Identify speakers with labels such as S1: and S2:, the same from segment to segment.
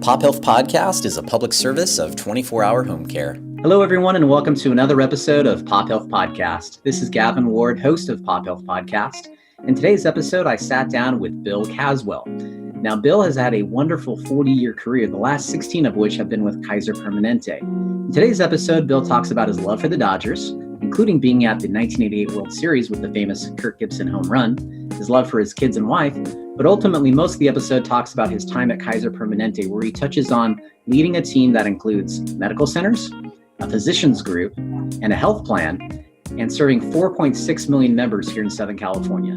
S1: Pop Health Podcast is a public service of 24-hour home care.
S2: Hello, everyone, and welcome to another episode of Pop Health Podcast. This is Gavin Ward, host of Pop Health Podcast. In today's episode, I sat down with Bill Caswell. Now, Bill has had a wonderful 40-year career, the last 16 of which have been with Kaiser Permanente. In today's episode, Bill talks about his love for the Dodgers, including being at the 1988 World Series with the famous Kirk Gibson home run, his love for his kids and wife, but ultimately most of the episode talks about his time at Kaiser Permanente, where he touches on leading a team that includes medical centers, a physicians group, and a health plan, and serving 4.6 million members here in Southern California.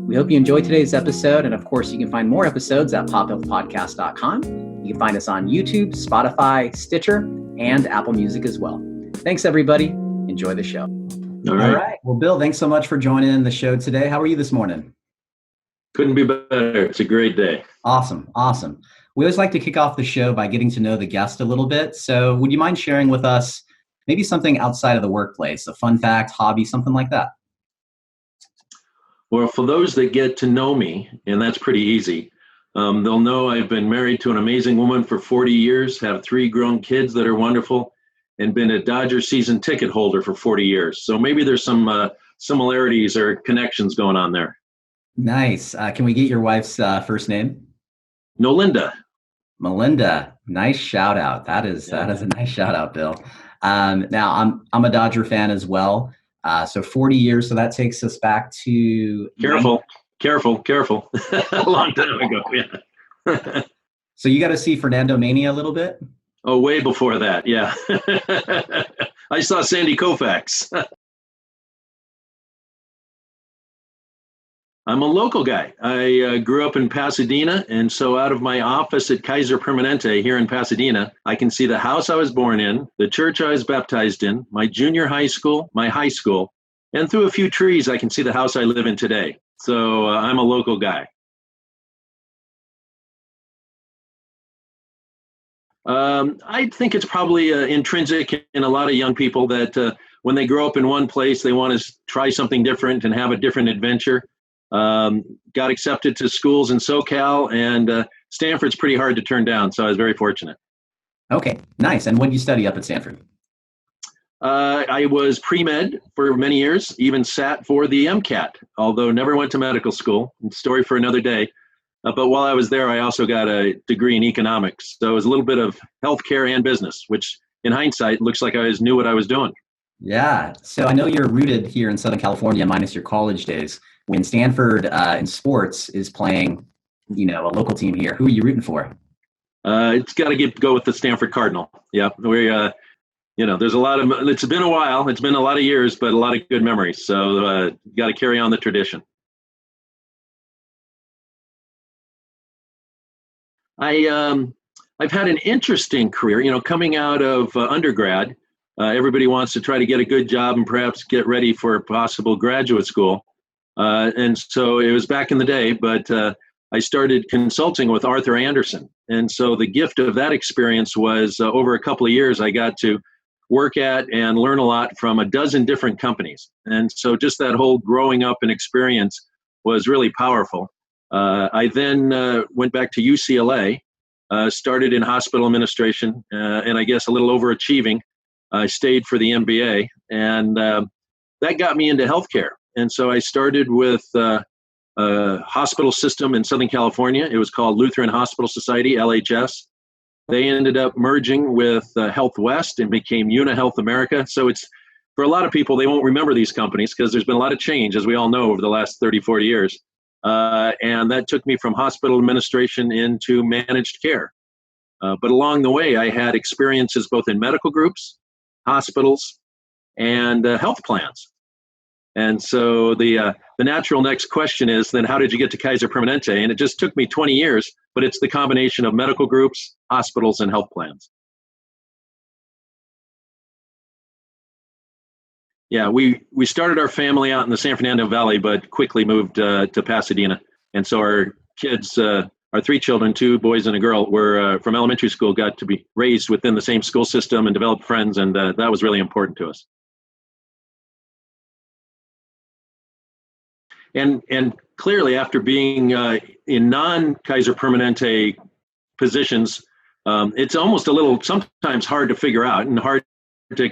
S2: We hope you enjoyed today's episode, and of course, you can find more episodes at pophealthpodcast.com. You can find us on YouTube, Spotify, Stitcher, and Apple Music as well. Thanks, everybody. Enjoy the show. All right. Well, Bill, thanks so much for joining the show today. How are you this morning?
S3: Couldn't be better. It's a great day.
S2: Awesome. We always like to kick off the show by getting to know the guest a little bit. So would you mind sharing with us maybe something outside of the workplace, a fun fact, hobby, something like that?
S3: Well, for those that get to know me, and that's pretty easy, they'll know I've been married to an amazing woman for 40 years, have 3 grown kids that are wonderful, and been a Dodger season ticket holder for 40 years. So maybe there's some similarities or connections going on there.
S2: Nice. Can we get your wife's first name?
S3: Nolinda.
S2: Melinda. Nice shout out. That is a nice shout out, Bill. Now I'm a Dodger fan as well. So 40 years. So that takes us back to
S3: Careful. A long time ago. Yeah.
S2: So you got to see Fernando Mania a little bit?
S3: Oh, way before that. Yeah. I saw Sandy Koufax. I'm a local guy. I grew up in Pasadena, and so out of my office at Kaiser Permanente here in Pasadena, I can see the house I was born in, the church I was baptized in, my junior high school, my high school, and through a few trees, I can see the house I live in today. So I'm a local guy. I think it's probably intrinsic in a lot of young people that when they grow up in one place, they want to try something different and have a different adventure. Got accepted to schools in SoCal, and Stanford's pretty hard to turn down, so I was very fortunate.
S2: Okay, nice. And what did you study up at Stanford?
S3: I was pre-med for many years, even sat for the MCAT, although never went to medical school. Story for another day. But while I was there, I also got a degree in economics. So it was a little bit of healthcare and business, which in hindsight looks like I always knew what I was doing.
S2: Yeah. So I know you're rooted here in Southern California, minus your college days. When Stanford in sports is playing, a local team here, who are you rooting for?
S3: It's got to go with the Stanford Cardinal. Yeah, there's a lot of. It's been a while. It's been a lot of years, but a lot of good memories. So got to carry on the tradition. I've had an interesting career. Coming out of undergrad, everybody wants to try to get a good job and perhaps get ready for a possible graduate school. And so it was back in the day, but I started consulting with Arthur Andersen. And so the gift of that experience was over a couple of years, I got to work at and learn a lot from a dozen different companies. And so just that whole growing up and experience was really powerful. I then went back to UCLA, started in hospital administration, and I guess a little overachieving. I stayed for the MBA, and that got me into healthcare. And so I started with a hospital system in Southern California. It was called Lutheran Hospital Society, LHS. They ended up merging with Health West and became UniHealth America. So it's, for a lot of people, they won't remember these companies because there's been a lot of change, as we all know, over the last 30, 40 years. And that took me from hospital administration into managed care. But along the way, I had experiences both in medical groups, hospitals, and health plans. And so the natural next question is, then how did you get to Kaiser Permanente? And it just took me 20 years, but it's the combination of medical groups, hospitals, and health plans. Yeah, we started our family out in the San Fernando Valley, but quickly moved to Pasadena. And so our kids, our 3 children, 2 boys and a girl, were from elementary school, got to be raised within the same school system and develop friends. And that was really important to us. And clearly, after being in non-Kaiser Permanente positions it's almost a little sometimes hard to figure out and hard to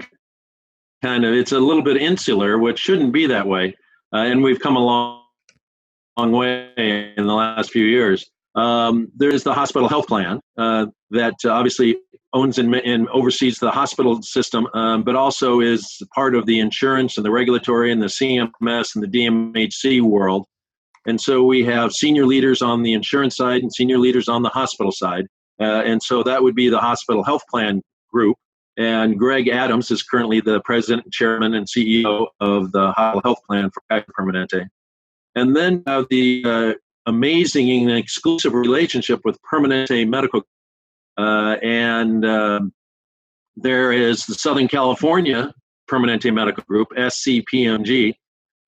S3: it's a little bit insular, which shouldn't be that way. And we've come a long way in the last few years. There's the hospital health plan that obviously owns and oversees the hospital system, but also is part of the insurance and the regulatory and the CMS and the DMHC world. And so we have senior leaders on the insurance side and senior leaders on the hospital side. And so that would be the hospital health plan group. And Greg Adams is currently the president, chairman, and CEO of the hospital health plan for Kaiser Permanente. And then the amazing and exclusive relationship with Permanente Medical. There is the Southern California Permanente Medical Group, SCPMG.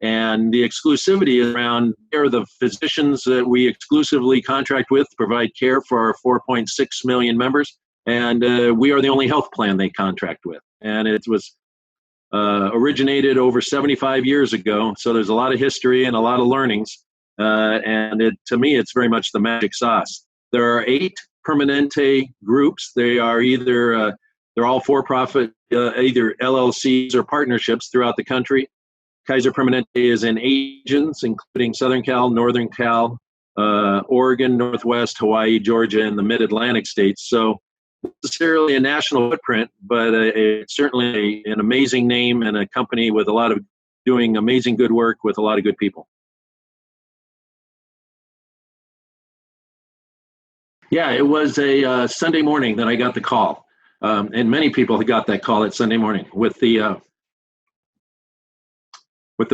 S3: And the exclusivity is around they're the physicians that we exclusively contract with to provide care for our 4.6 million members. And we are the only health plan they contract with. And it was originated over 75 years ago. So there's a lot of history and a lot of learnings. To me, it's very much the magic sauce. There are 8 Permanente groups. They are either, they're all for-profit, either LLCs or partnerships throughout the country. Kaiser Permanente is in 8 regions, including Southern Cal, Northern Cal, Oregon, Northwest, Hawaii, Georgia, and the Mid-Atlantic states. So not necessarily a national footprint, but it's certainly an amazing name and a company with a lot of doing amazing good work with a lot of good people. Yeah, it was a Sunday morning that I got the call. And many people had got that call at Sunday morning with the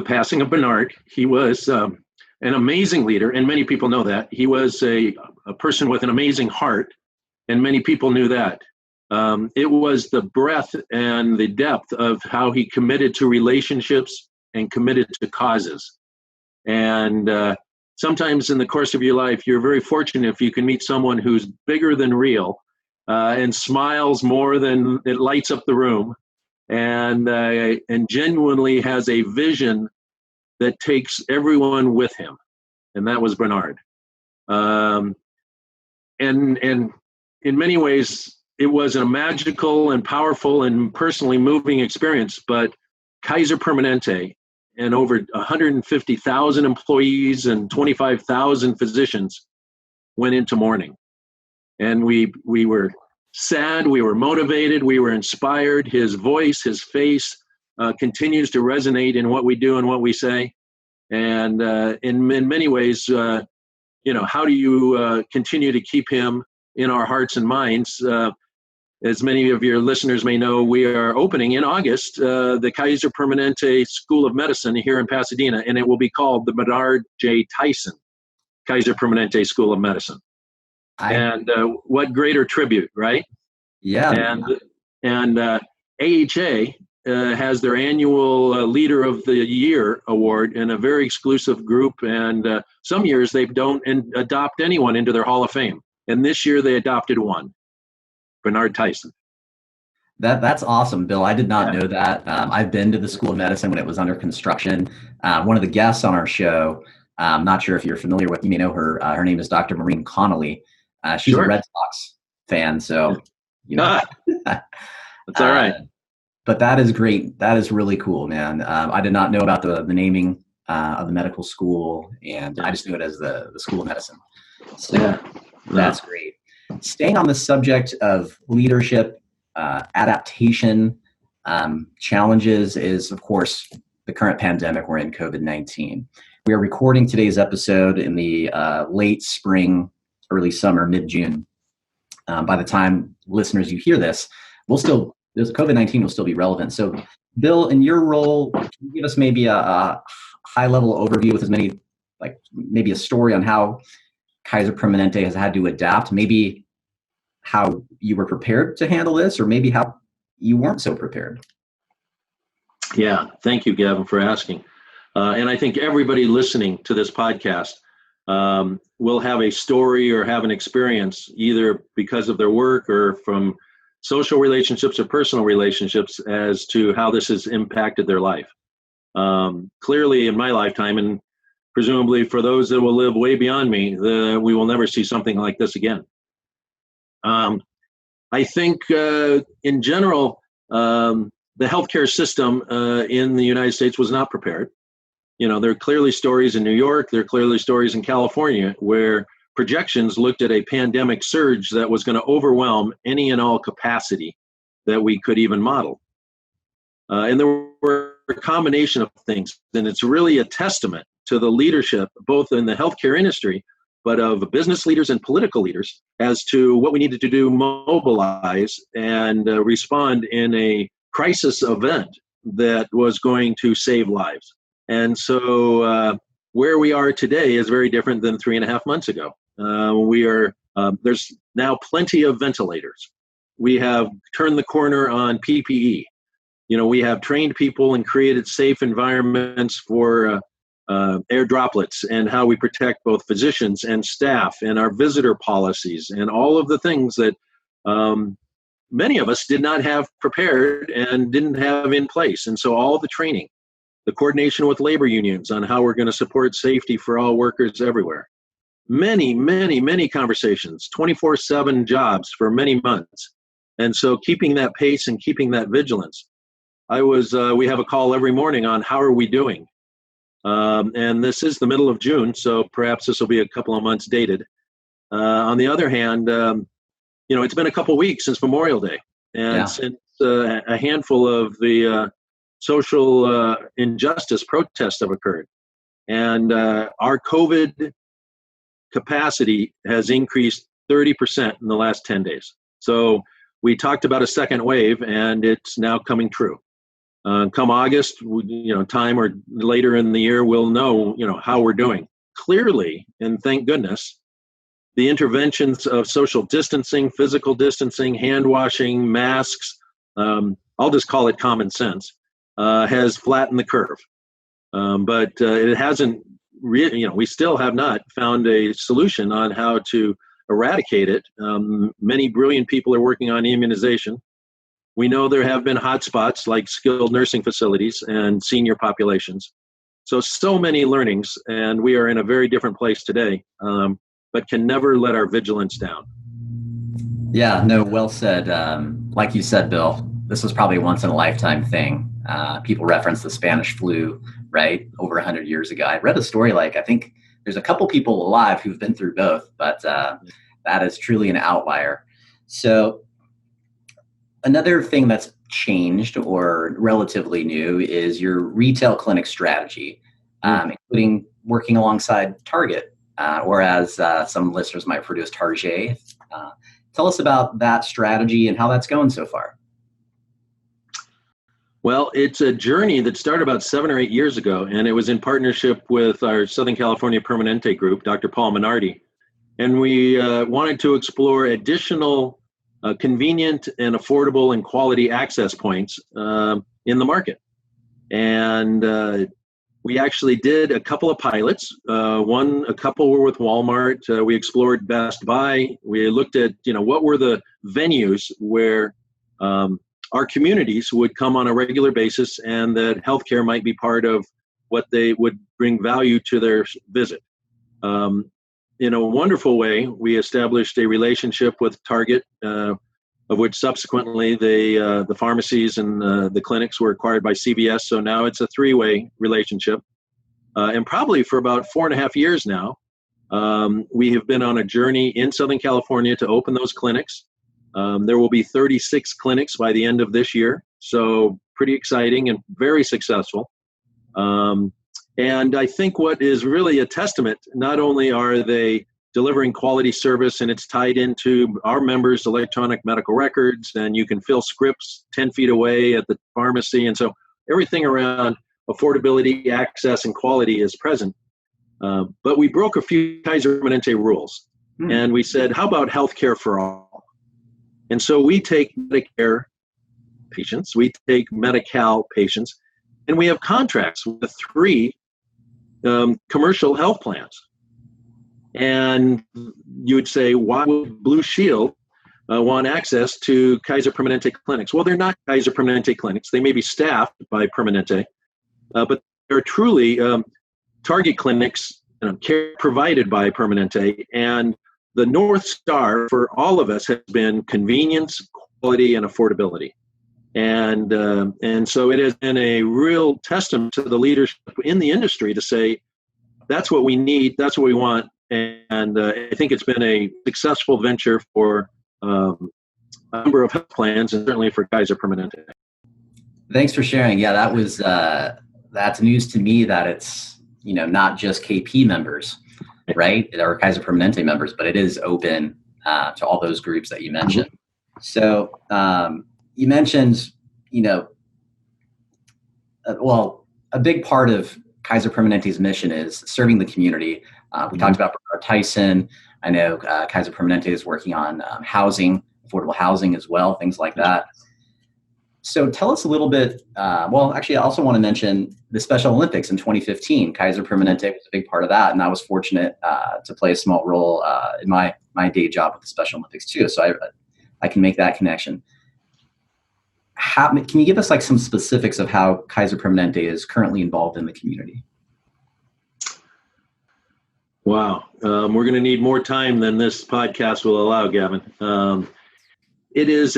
S3: passing of Bernard. He was an amazing leader, and many people know that. He was a person with an amazing heart, and many people knew that. It was the breadth and the depth of how he committed to relationships and committed to causes. And sometimes in the course of your life, you're very fortunate if you can meet someone who's bigger than real and smiles more than it lights up the room. And genuinely has a vision that takes everyone with him, and that was Bernard. And in many ways, it was a magical and powerful and personally moving experience. But Kaiser Permanente and over 150,000 employees and 25,000 physicians went into mourning, and we were sad, we were motivated, we were inspired. His voice, his face continues to resonate in what we do and what we say. And in many ways, how do you continue to keep him in our hearts and minds? As many of your listeners may know, we are opening in August the Kaiser Permanente School of Medicine here in Pasadena, and it will be called the Bernard J. Tyson Kaiser Permanente School of Medicine. What greater tribute, right?
S2: Yeah.
S3: And AHA has their annual Leader of the Year award in a very exclusive group. And some years they don't adopt anyone into their Hall of Fame. And this year they adopted one, Bernard Tyson.
S2: That's awesome, Bill. I did not know that. I've been to the School of Medicine when it was under construction. One of the guests on our show, I'm not sure if you're familiar with, you may know her. Her name is Dr. Maureen Connolly. She's
S3: Sure.
S2: a Red Sox fan, so
S3: that's all right.
S2: But that is great. That is really cool, man. I did not know about the naming of the medical school, and I just knew it as the School of Medicine. So that's great. Staying on the subject of leadership, adaptation, challenges is, of course, the current pandemic we're in, COVID-19. We are recording today's episode in the late spring, early summer, mid-June. By the time listeners you hear this, COVID-19 will still be relevant. So, Bill, in your role, can you give us maybe a high-level overview with maybe a story on how Kaiser Permanente has had to adapt, maybe how you were prepared to handle this, or maybe how you weren't so prepared?
S3: Yeah, thank you, Gavin, for asking. And I think everybody listening to this podcast will have a story or have an experience, either because of their work or from social relationships or personal relationships, as to how this has impacted their life. Clearly, in my lifetime, and presumably for those that will live way beyond me, we will never see something like this again. I think in general, the healthcare system in the United States was not prepared. There are clearly stories in New York, there are clearly stories in California where projections looked at a pandemic surge that was going to overwhelm any and all capacity that we could even model. And there were a combination of things, and it's really a testament to the leadership, both in the healthcare industry, but of business leaders and political leaders, as to what we needed to do, mobilize and respond in a crisis event that was going to save lives. And so where we are today is very different than 3.5 months ago. There's now plenty of ventilators. We have turned the corner on PPE. We have trained people and created safe environments for air droplets and how we protect both physicians and staff and our visitor policies and all of the things that many of us did not have prepared and didn't have in place. And so all the training, the coordination with labor unions on how we're going to support safety for all workers everywhere. Many, many, many conversations, 24/7 jobs for many months. And so keeping that pace and keeping that vigilance. We have a call every morning on how are we doing? And this is the middle of June, so perhaps this will be a couple of months dated. On the other hand, it's been a couple of weeks since Memorial Day, and since a handful of the social injustice protests have occurred. And our COVID capacity has increased 30% in the last 10 days. So we talked about a second wave, and it's now coming true. Come August, time or later in the year, we'll know, how we're doing. Clearly, and thank goodness, the interventions of social distancing, physical distancing, hand washing, masks, I'll just call it common sense, has flattened the curve. But it hasn't really, we still have not found a solution on how to eradicate it. Many brilliant people are working on immunization. We know there have been hotspots like skilled nursing facilities and senior populations. So many learnings, and we are in a very different place today, but can never let our vigilance down.
S2: Yeah, no, well said. Like you said, Bill, this was probably a once in a lifetime thing. People reference the Spanish flu, right? Over 100 years ago. I read a story I think there's a couple people alive who've been through both, but that is truly an outlier. So another thing that's changed or relatively new is your retail clinic strategy, including working alongside Target, or as some listeners might refer to as Target. Tell us about that strategy and how that's going so far.
S3: Well, it's a journey that started about 7 or 8 years ago, and it was in partnership with our Southern California Permanente group, Dr. Paul Minardi. And we wanted to explore additional convenient and affordable and quality access points in the market. And we actually did a couple of pilots. A couple were with Walmart. We explored Best Buy. We looked at, what were the venues where our communities would come on a regular basis and that healthcare might be part of what they would bring value to their visit. In a wonderful way, we established a relationship with Target, of which subsequently the pharmacies and the clinics were acquired by CVS. So now it's a three-way relationship. And probably for about 4.5 years now, we have been on a journey in Southern California to open those clinics. There will be 36 clinics by the end of this year. So pretty exciting and very successful. And I think what is really a testament, not only are they delivering quality service and it's tied into our members' electronic medical records, and you can fill scripts 10 feet away at the pharmacy. And so everything around affordability, access, and quality is present. But we broke a few Kaiser Permanente rules. And we said, how about healthcare for all? And so we take Medicare patients, we take Medi-Cal patients, and we have contracts with 3 commercial health plans. And you would say, why would Blue Shield want access to Kaiser Permanente clinics? Well, they're not Kaiser Permanente clinics. They may be staffed by Permanente, but they're truly Target clinics, care provided by Permanente, and the North Star for all of us has been convenience, quality, and affordability. And so it has been a real testament to the leadership in the industry to say, that's what we need, that's what we want. And I think it's been a successful venture for a number of health plans, and certainly for Kaiser Permanente.
S2: Thanks for sharing. Yeah, that was that's news to me, that it's, not just KP members, right, or Kaiser Permanente members, but it is open to all those groups that you mentioned. Mm-hmm. So you mentioned, a big part of Kaiser Permanente's mission is serving the community. We talked about Tyson. I know Kaiser Permanente is working on housing, affordable housing as well, things like that. So tell us a little bit. Actually, I also want to mention the Special Olympics in 2015. Kaiser Permanente was a big part of that, and I was fortunate to play a small role in my day job with the Special Olympics too. So I can make that connection. Can you give us some specifics of how Kaiser Permanente is currently involved in the community?
S3: Wow. We're going to need more time than this podcast will allow, Gavin. It is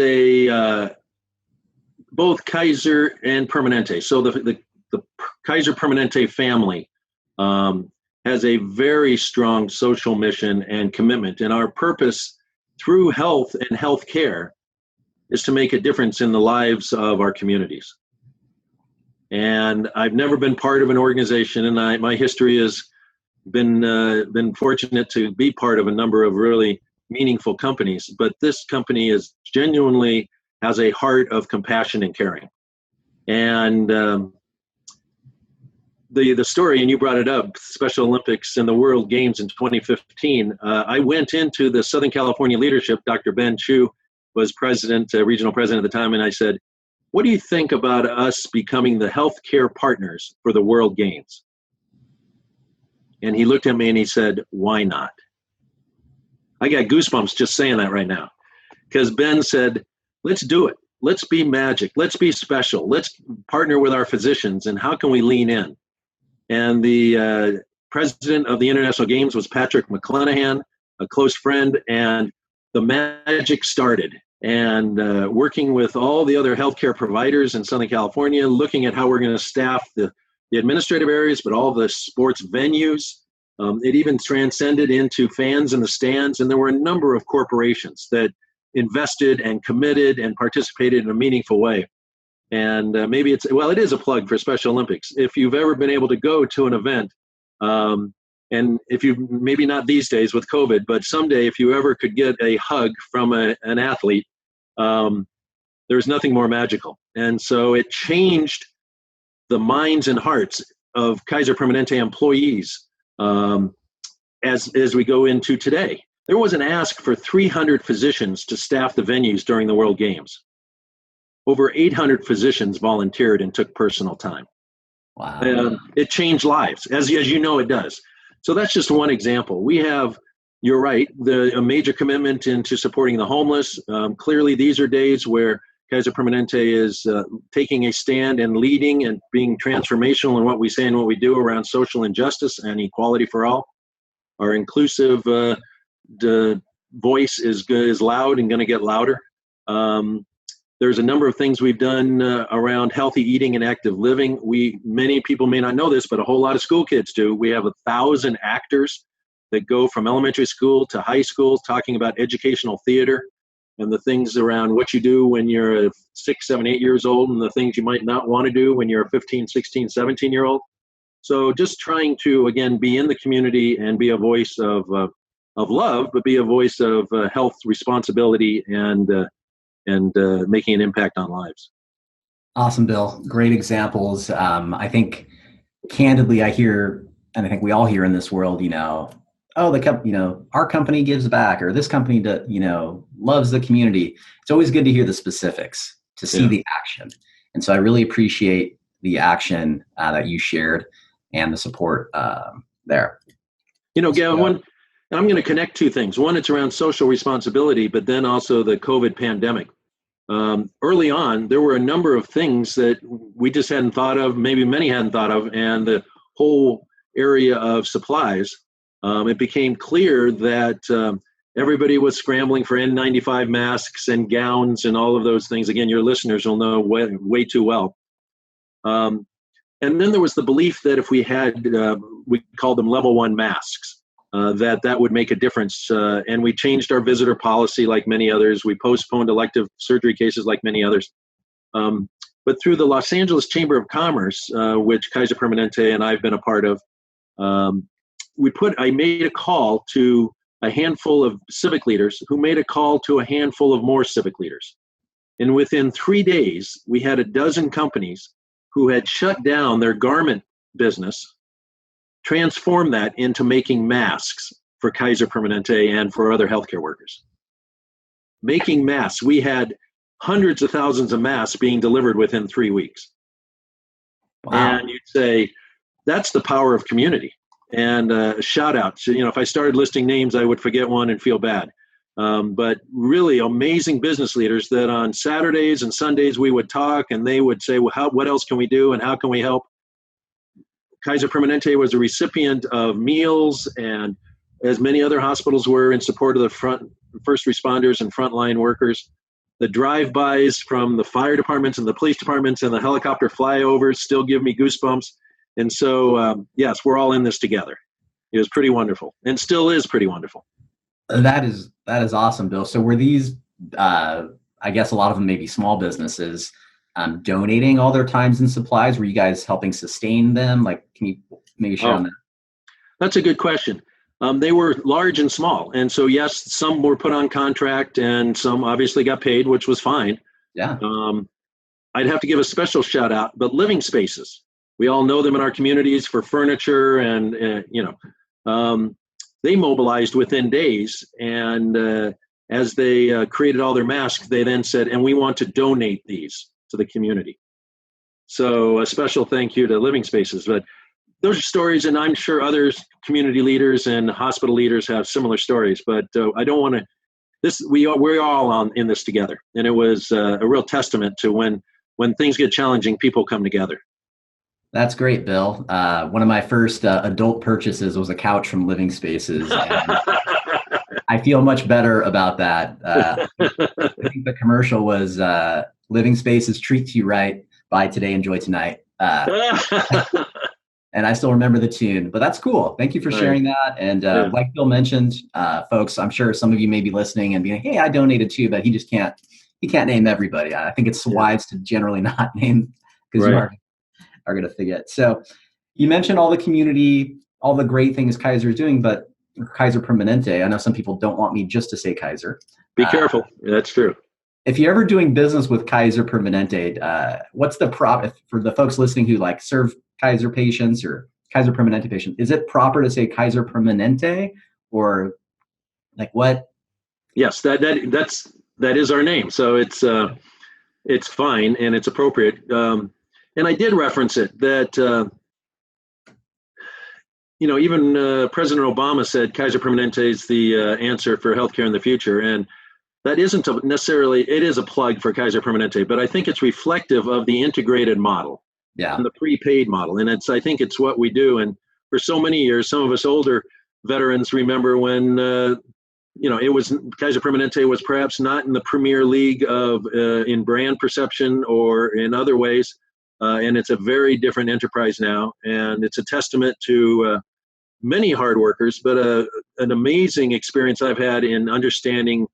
S3: both Kaiser and Permanente. So the Kaiser Permanente family has a very strong social mission and commitment. And our purpose through health and healthcare is to make a difference in the lives of our communities. And I've never been part of an organization, and my history has been fortunate to be part of a number of really meaningful companies. But this company is genuinely has a heart of compassion and caring. And the story, and you brought it up, Special Olympics and the World Games in 2015. I went into the Southern California leadership. Dr. Ben Chu was regional president at the time, and I said, what do you think about us becoming the healthcare partners for the World Games? And he looked at me and he said, why not? I got goosebumps just saying that right now, because Ben said, let's do it. Let's be magic. Let's be special. Let's partner with our physicians. And how can we lean in? And the president of the International Games was Patrick McClanahan, a close friend, and the magic started. And working with all the other healthcare providers in Southern California, looking at how we're going to staff the administrative areas, but all the sports venues. It even transcended into fans in the stands. And there were a number of corporations that invested and committed and participated in a meaningful way. And maybe it is a plug for Special Olympics. If you've ever been able to go to an event, and if you, maybe not these days with COVID, but someday if you ever could get a hug from an athlete, there's nothing more magical. And so it changed the minds and hearts of Kaiser Permanente employees as we go into today. There was an ask for 300 physicians to staff the venues during the World Games. Over 800 physicians volunteered and took personal time.
S2: Wow.
S3: It changed lives, as you know it does. So that's just one example. We have, you're right, a major commitment into supporting the homeless. Clearly, these are days where Kaiser Permanente is taking a stand and leading and being transformational in what we say and what we do around social injustice and equality for all. Our inclusive voice is loud and going to get louder. There's a number of things we've done around healthy eating and active living. Many people may not know this, but a whole lot of school kids do. We have 1,000 actors that go from elementary school to high school talking about educational theater and the things around what you do when you're 6, 7, 8 years old and the things you might not want to do when you're a 15, 16, 17-year-old. So just trying to, again, be in the community and be a voice of love, but be a voice of health responsibility and making an impact on lives.
S2: Awesome, Bill. Great examples. I think, candidly, I hear, and I think we all hear in this world, our company gives back, or this company, loves the community. It's always good to hear the specifics, to see the action. And so I really appreciate the action that you shared and the support there.
S3: Gavin, I'm going to connect two things. One, it's around social responsibility, but then also the COVID pandemic. Early on, there were a number of things that we just hadn't thought of, maybe many hadn't thought of, and the whole area of supplies, it became clear that everybody was scrambling for N95 masks and gowns and all of those things. Again, your listeners will know way too well. And then there was the belief that if we had, we called them level 1 masks, that would make a difference. And we changed our visitor policy like many others. We postponed elective surgery cases like many others. But through the Los Angeles Chamber of Commerce, which Kaiser Permanente and I've been a part of, I made a call to a handful of civic leaders who made a call to a handful of more civic leaders. And within 3 days, we had a dozen companies who had shut down their garment business, transformed that into making masks for Kaiser Permanente and for other healthcare workers. Making masks. We had hundreds of thousands of masks being delivered within 3 weeks. Wow. And you'd say, that's the power of community. And shout out. So, if I started listing names, I would forget one and feel bad. But really amazing business leaders that on Saturdays and Sundays we would talk and they would say, well, what else can we do and how can we help? Kaiser Permanente was a recipient of meals, and as many other hospitals were, in support of the first responders and frontline workers. The drive-bys from the fire departments and the police departments and the helicopter flyovers still give me goosebumps. And so, yes, we're all in this together. It was pretty wonderful and still is pretty wonderful.
S2: That is awesome, Bill. So were these, I guess a lot of them may be small businesses, donating all their times and supplies? Were you guys helping sustain them? Like, can you maybe share on that?
S3: That's a good question. They were large and small. And so, yes, some were put on contract and some obviously got paid, which was fine.
S2: Yeah.
S3: I'd have to give a special shout out, but living spaces. We all know them in our communities for furniture and, they mobilized within days. And as they created all their masks, they then said, and we want to donate these to the community. So a special thank you to Living Spaces. But those are stories, and I'm sure other community leaders and hospital leaders have similar stories. But I don't want to. We're all in this together, and it was a real testament to when things get challenging, people come together.
S2: That's great, Bill. One of my first adult purchases was a couch from Living Spaces. And I feel much better about that. I think the commercial was Living Spaces treats you right. Buy today, enjoy tonight. And I still remember the tune, but that's cool. Thank you for sharing that. And like Bill mentioned, folks, I'm sure some of you may be listening and being, hey, I donated too, but he can't name everybody. I think it's wise to generally not name because you are going to forget. So you mentioned all the community, all the great things Kaiser is doing, but Kaiser Permanente, I know some people don't want me just to say Kaiser.
S3: Be careful. That's true.
S2: If you're ever doing business with Kaiser Permanente, what's the for the folks listening who like serve Kaiser patients or Kaiser Permanente patients? Is it proper to say Kaiser Permanente or like what?
S3: Yes, that is our name. So it's fine and it's appropriate. And I did reference it that, even President Obama said Kaiser Permanente is the answer for healthcare in the future. And that isn't necessarily, it is a plug for Kaiser Permanente, but I think it's reflective of the integrated model and the prepaid model. And I think it's what we do. And for so many years, some of us older veterans remember when, it was Kaiser Permanente was perhaps not in the premier league of in brand perception or in other ways. And it's a very different enterprise now. And it's a testament to many hard workers, but an amazing experience I've had in understanding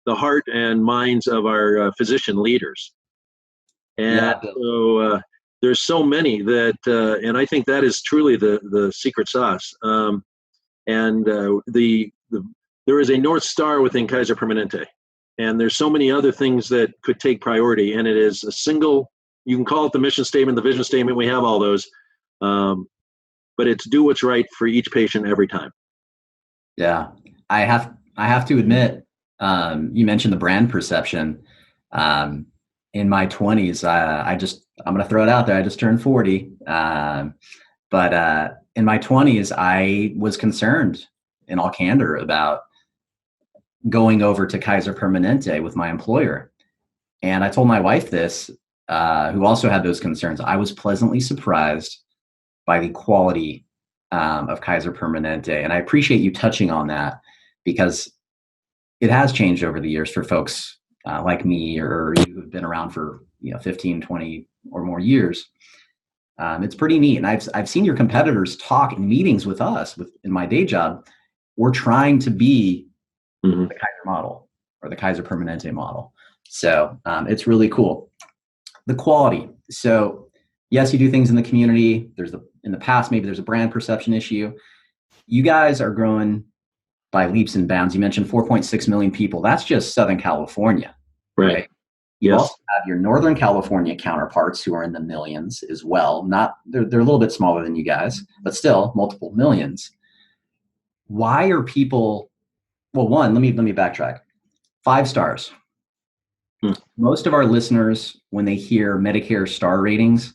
S3: the heart and minds of our physician leaders. And so there's so many that, and I think that is truly the secret sauce. There is a North Star within Kaiser Permanente. And there's so many other things that could take priority. And it is a single, you can call it the mission statement, the vision statement, we have all those. But it's do what's right for each patient every time.
S2: Yeah. I have to admit, you mentioned the brand perception. In my 20s, I'm going to throw it out there. I just turned 40. But in my 20s, I was concerned in all candor about going over to Kaiser Permanente with my employer. And I told my wife this, who also had those concerns. I was pleasantly surprised by the quality of Kaiser Permanente. And I appreciate you touching on that because it has changed over the years for folks like me or you who've been around for 15, 20 or more years. It's pretty neat. And I've seen your competitors talk in meetings with us in my day job. We're trying to be the Kaiser model or the Kaiser Permanente model. So it's really cool. The quality. So yes, you do things in the community. In the past, maybe there's a brand perception issue. You guys are growing by leaps and bounds. You mentioned 4.6 million people. That's just Southern California.
S3: Right.
S2: You
S3: Yes.
S2: also have your Northern California counterparts who are in the millions as well. They're a little bit smaller than you guys, but still multiple millions. Why are people? Well, one, let me backtrack. 5 stars. Most of our listeners, when they hear Medicare star ratings,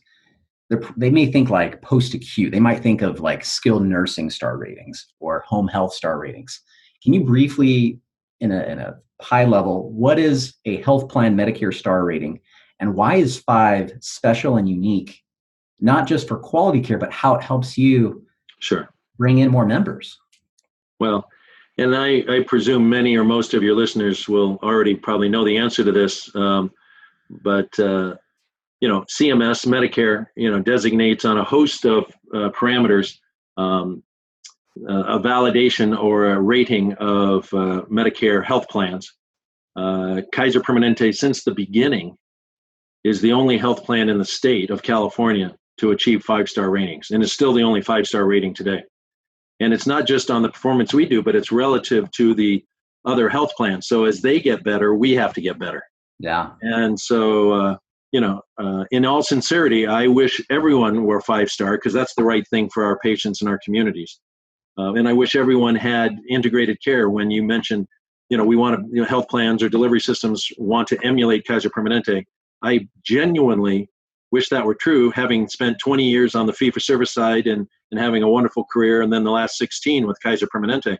S2: they may think like post-acute. They might think of like skilled nursing star ratings or home health star ratings. Can you briefly, in a high level, what is a health plan Medicare star rating, and why is 5 special and unique, not just for quality care, but how it helps you bring in more members?
S3: Well, and I presume many or most of your listeners will already probably know the answer to this, but CMS, Medicare, designates on a host of parameters a validation or a rating of Medicare health plans. Kaiser Permanente, since the beginning, is the only health plan in the state of California to achieve 5-star ratings, and is still the only 5-star rating today. And it's not just on the performance we do, but it's relative to the other health plans. So as they get better, we have to get better.
S2: Yeah.
S3: And so, in all sincerity, I wish everyone were 5-star because that's the right thing for our patients and our communities. And I wish everyone had integrated care. When you mentioned, we want to, health plans or delivery systems want to emulate Kaiser Permanente. I genuinely wish that were true, having spent 20 years on the fee-for-service side and having a wonderful career, and then the last 16 with Kaiser Permanente.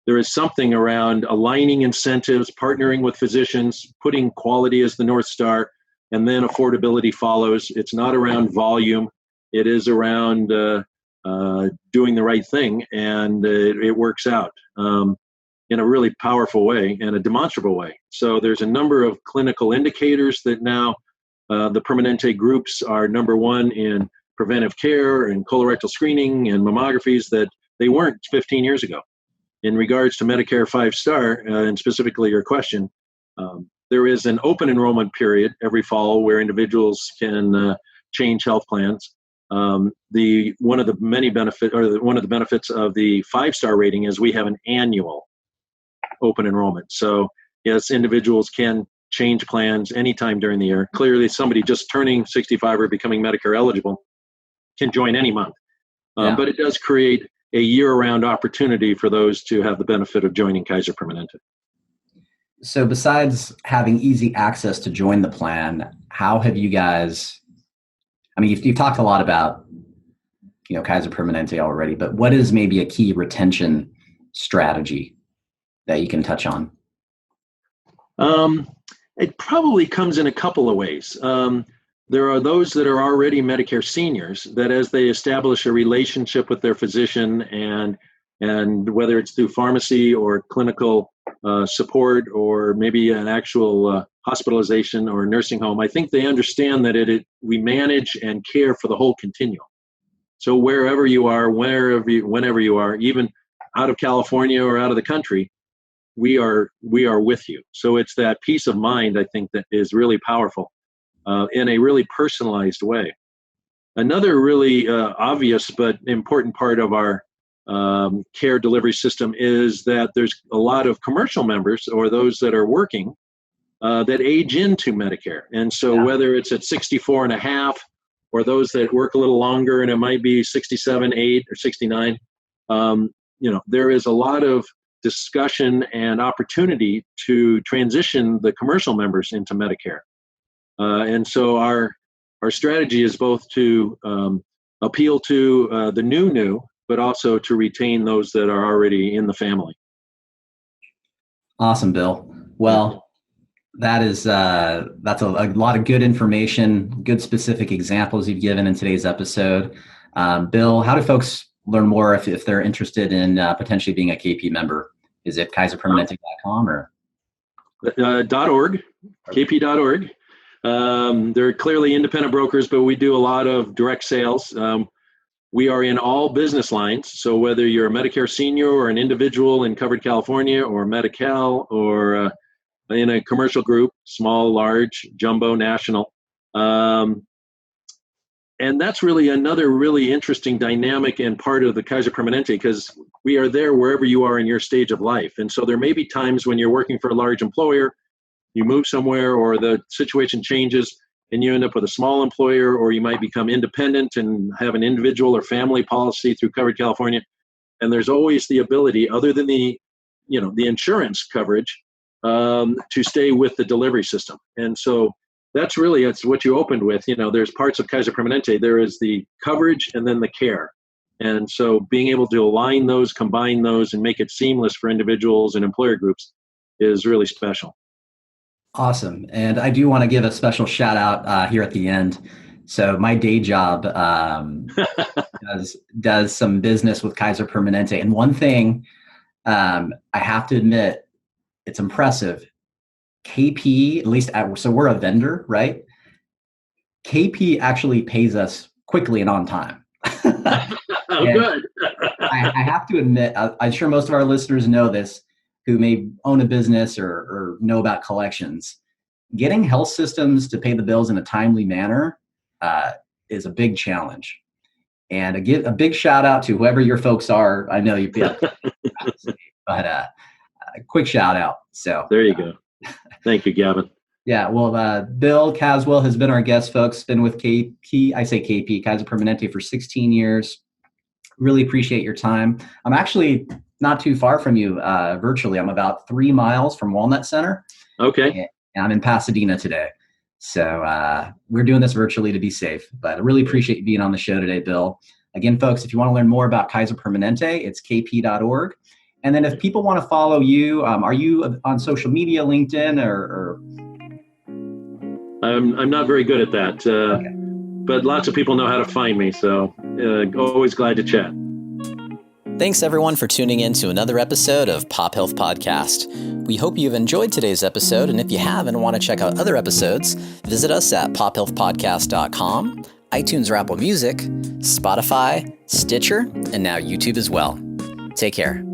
S3: There is something around aligning incentives, partnering with physicians, putting quality as the North Star, and then affordability follows. It's not around volume. It is around doing the right thing, and it works out in a really powerful way and a demonstrable way. So there's a number of clinical indicators that now the Permanente groups are number 1 in preventive care and colorectal screening and mammographies that they weren't 15 years ago. In regards to Medicare 5-star, and specifically your question, there is an open enrollment period every fall where individuals can change health plans. One of the benefits of the 5-star rating is we have an annual open enrollment. So yes, individuals can change plans anytime during the year. Clearly, somebody just turning 65 or becoming Medicare eligible can join any month. But it does create a year-round opportunity for those to have the benefit of joining Kaiser Permanente.
S2: So besides having easy access to join the plan, how have you guys, you've talked a lot about, Kaiser Permanente already, but what is maybe a key retention strategy that you can touch on?
S3: It probably comes in a couple of ways. There are those that are already Medicare seniors that as they establish a relationship with their physician and whether it's through pharmacy or clinical support or maybe an actual hospitalization or nursing home, I think they understand that we manage and care for the whole continuum. So wherever you are, whenever you are, even out of California or out of the country, we are with you. So it's that peace of mind, I think, that is really powerful in a really personalized way. Another really obvious but important part of our care delivery system is that there's a lot of commercial members or those that are working that age into Medicare. And so whether it's at 64 and a half or those that work a little longer and it might be 67, 8 or 69, there is a lot of discussion and opportunity to transition the commercial members into Medicare. And so our strategy is both to appeal to the new, but also to retain those that are already in the family.
S2: Awesome, Bill. Well, that's a lot of good information, good specific examples you've given in today's episode. Bill, how do folks learn more if they're interested in potentially being a KP member Is it kaiserpermanente.com or?
S3: .org, kp.org. They're clearly independent brokers, but we do a lot of direct sales. We are in all business lines. So whether you're a Medicare senior or an individual in covered California or Medi-Cal or in a commercial group, small, large, jumbo, national. And that's really another really interesting dynamic and part of the Kaiser Permanente, because we are there wherever you are in your stage of life. And so there may be times when you're working for a large employer, you move somewhere or the situation changes and you end up with a small employer, or you might become independent and have an individual or family policy through Covered California. And there's always the ability, other than the insurance coverage, to stay with the delivery system. And so that's what you opened with. There's parts of Kaiser Permanente. There is the coverage and then the care. And so being able to align those, combine those, and make it seamless for individuals and employer groups is really special.
S2: Awesome. And I do want to give a special shout out here at the end. So my day job does some business with Kaiser Permanente. And one thing I have to admit, it's impressive. KP, at least, so we're a vendor, right? KP actually pays us quickly and on time.
S3: Good.
S2: I have to admit, I'm sure most of our listeners know this, who may own a business or know about collections. Getting health systems to pay the bills in a timely manner is a big challenge. And a big shout out to whoever your folks are. I know you, but a quick shout out. So
S3: there you go. Thank you, Gavin.
S2: Yeah, well, Bill Caswell has been our guest, folks. Been with KP, Kaiser Permanente, for 16 years. Really appreciate your time. I'm actually not too far from you virtually. I'm about 3 miles from Walnut Center.
S3: Okay.
S2: And I'm in Pasadena today. So we're doing this virtually to be safe. But I really appreciate you being on the show today, Bill. Again, folks, if you want to learn more about Kaiser Permanente, it's kp.org. And then if people want to follow you, are you on social media, LinkedIn, or?
S3: I'm not very good at that, okay. But lots of people know how to find me, so always glad to chat.
S1: Thanks, everyone, for tuning in to another episode of Pop Health Podcast. We hope you've enjoyed today's episode, and if you have and want to check out other episodes, visit us at pophealthpodcast.com, iTunes or Apple Music, Spotify, Stitcher, and now YouTube as well. Take care.